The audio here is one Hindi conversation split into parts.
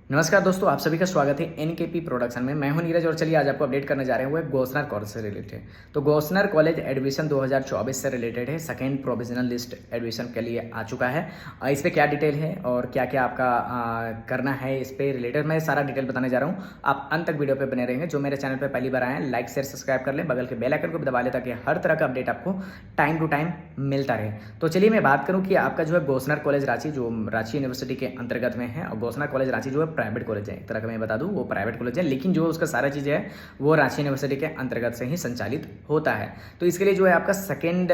नमस्कार दोस्तों, आप सभी का स्वागत है एनकेपी प्रोडक्शन में। मैं हूं नीरज और चलिए आज आपको अपडेट करने जा रहे हैं वो गोस्नर कॉलेज से रिलेटेड। तो गोस्नर कॉलेज एडमिशन 2024 से रिलेटेड है। सेकेंड प्रोविजनल लिस्ट एडमिशन के लिए आ चुका है। इस पर क्या डिटेल है और क्या क्या आपका करना है, इस पर रिलेटेड मैं सारा डिटेल बताने जा रहा हूँ। आप अंत तक वीडियो पर बने रहेंगे। जो मेरे चैनल पर पहली बार आए हैं, लाइक शेयर सब्सक्राइब कर लें, बगल के बेल आइकन को भी दबा लें ताकि हर तरह का अपडेट आपको टाइम टू टाइम मिलता रहे। तो चलिए मैं बात करूँ कि आपका जो है गोस्नर कॉलेज रांची, जो रांची यूनिवर्सिटी के अंतर्गत में है, और गोस्नर कॉलेज रांची जो है प्राइवेट कॉलेज है। तरह का मैं बता दूं वो प्राइवेट कॉलेज है, लेकिन जो उसका सारा चीज़ है वो रांची यूनिवर्सिटी के अंतर्गत से ही संचालित होता है। तो इसके लिए जो है आपका सेकेंड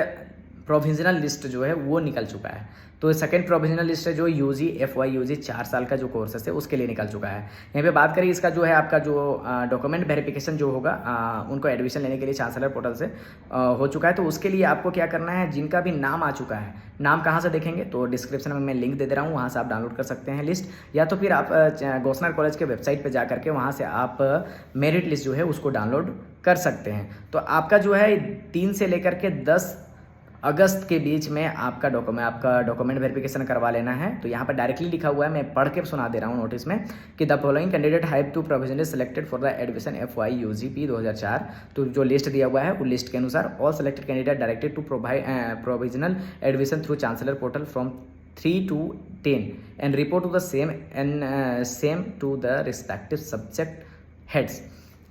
प्रोविजनल लिस्ट जो है वो निकल चुका है। तो सेकेंड प्रोविजनल लिस्ट है जो यूजी FY यूजी 4 साल का जो कोर्सेस है उसके लिए निकल चुका है। यहाँ पे बात करें इसका जो है आपका जो डॉक्यूमेंट वेरिफिकेशन जो होगा उनको एडमिशन लेने के लिए चांसलर पोर्टल से हो चुका है। तो उसके लिए आपको क्या करना है, जिनका भी नाम आ चुका है, नाम कहाँ से देखेंगे तो डिस्क्रिप्शन में मैं लिंक दे रहा हूँ, वहाँ से आप डाउनलोड कर सकते हैं लिस्ट, या तो फिर आप गोस्नर कॉलेज के वेबसाइट पर जा करके वहाँ से आप मेरिट लिस्ट जो है उसको डाउनलोड कर सकते हैं। तो आपका जो है 3 से लेकर के 10 अगस्त के बीच में आपका डॉक्यूमेंट वेरिफिकेशन करवा लेना है। तो यहाँ पर डायरेक्टली लिखा हुआ है, मैं पढ़ के सुना दे रहा हूँ नोटिस में कि the following candidate have to provisionally selected for the admission FY UGP 2004। तो जो लिस्ट दिया हुआ है वो लिस्ट के अनुसार all selected candidate directed to provisional admission through chancellor portal from 3 to 10 and report to the same to the respective subject heads।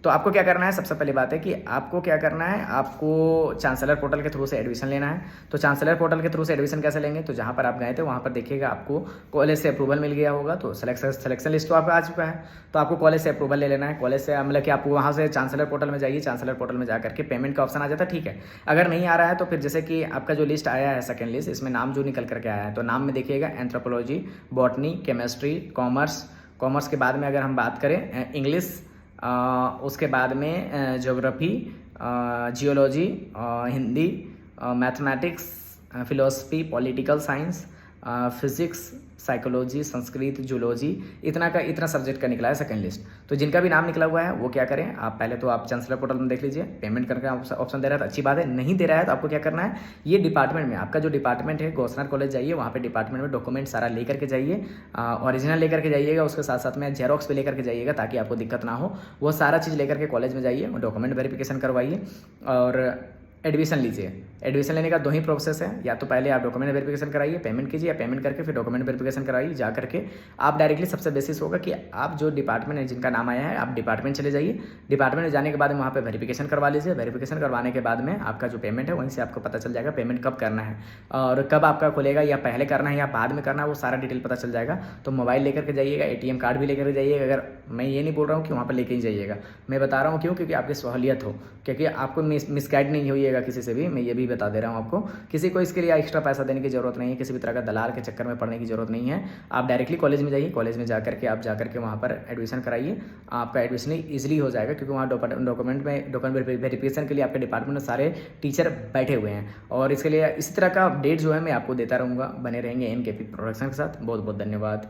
तो आपको क्या करना है, सबसे पहली बात है कि आपको क्या करना है, आपको चांसलर पोर्टल के थ्रू से एडमिशन लेना है। तो चांसलर पोर्टल के थ्रू से एडमिशन कैसे लेंगे, तो जहाँ पर आप गए थे वहाँ पर देखिएगा आपको कॉलेज से अप्रूवल मिल गया होगा। तो सिलेक्शन लिस्ट तो आपका आ चुका है, तो आपको कॉलेज से अप्रूवल ले लेना है। कॉलेज से मतलब कि आपको वहाँ से चांसलर पोर्टल में जाइए, चांसलर पोर्टल में जा करके पेमेंट का ऑप्शन आ जाता है, ठीक है। अगर नहीं आ रहा है तो फिर जैसे कि आपका जो लिस्ट आया है सेकेंड लिस्ट, इसमें नाम जो निकल करके आया है, तो नाम में देखिएगा एंथ्रोपोलॉजी, बॉटनी, केमिस्ट्री, कॉमर्स के बाद में अगर हम बात करें इंग्लिश, उसके बाद में geography, geology, Hindi, mathematics, philosophy, political science, physics, psychology, Sanskrit, zoology, इतना सब्जेक्ट का निकला है सेकंड लिस्ट। तो जिनका भी नाम निकला हुआ है वो क्या करें, आप पहले तो आप चांसलर पोर्टल में देख लीजिए, पेमेंट करके ऑप्शन दे रहा है तो अच्छी बात है। नहीं दे रहा है तो आपको क्या करना है, ये डिपार्टमेंट में आपका जो डिपार्टमेंट है गोस्नर कॉलेज जाइए, वहाँ पे डिपार्टमेंट में डॉक्यूमेंट सारा लेकर के जाइए, ओरिजिनल लेकर के जाइएगा, उसके साथ साथ में जेरोक्स भी लेकर के जाइएगा ताकि आपको दिक्कत ना हो। वो सारा चीज़ लेकर के कॉलेज में जाइए, डॉक्यूमेंट वेरिफिकेशन करवाइए और एडमिशन लीजिए। एडमिशन लेने का 2 ही प्रोसेस है, या तो पहले आप डॉक्यूमेंट वेरिफिकेशन कराइए, पेमेंट कीजिए, या पेमेंट करके फिर डॉक्यूमेंट वेरिफिकेशन कराइए। जा करके आप डायरेक्टली सबसे बेसिस होगा कि आप जो डिपार्टमेंट है जिनका नाम आया है आप डिपार्टमेंट चले जाइए। डिपार्टमेंट में जाने के बाद वहाँ पे वेरिफिकेशन करवा लीजिए। वेरिफिकेशन करवाने के बाद में आपका जो पेमेंट है वहीं से आपको पता चल जाएगा पेमेंट कब करना है और कब आपका खुलेगा, या पहले करना है या बाद में करना है, वो सारा डिटेल पता चल जाएगा। तो मोबाइल लेकर के जाइएगा, ATM कार्ड भी लेकर के जाइएगा। अगर मैं ये नहीं बोल रहा हूँ कि वहाँ पर लेके ही जाइएगा, मैं बता रहा हूँ क्यों, क्योंकि आपकी सहूलियत हो, क्योंकि आपको मिसगाइड नहीं होइएगा किसी से भी। मैं ये भी बता दे रहा हूँ आपको, किसी को इसके लिए एक्स्ट्रा पैसा देने की जरूरत नहीं है, किसी भी तरह का दलाल के चक्कर में पड़ने की जरूरत नहीं है। आप डायरेक्टली कॉलेज में जाइए, कॉलेज में जाकर के आप जाकर के वहाँ पर एडमिशन कराइए, आपका एडमिशन ईजिली हो जाएगा, क्योंकि वहाँ डॉक्यूमेंट वेरिफिकेशन के लिए आपके डिपार्टमेंट में सारे टीचर बैठे हुए हैं। और इसके लिए इसी तरह का अपडेट जो है मैं आपको देता रहूँगा। बने रहेंगे एनकेपी प्रोडक्शन के साथ। बहुत बहुत धन्यवाद।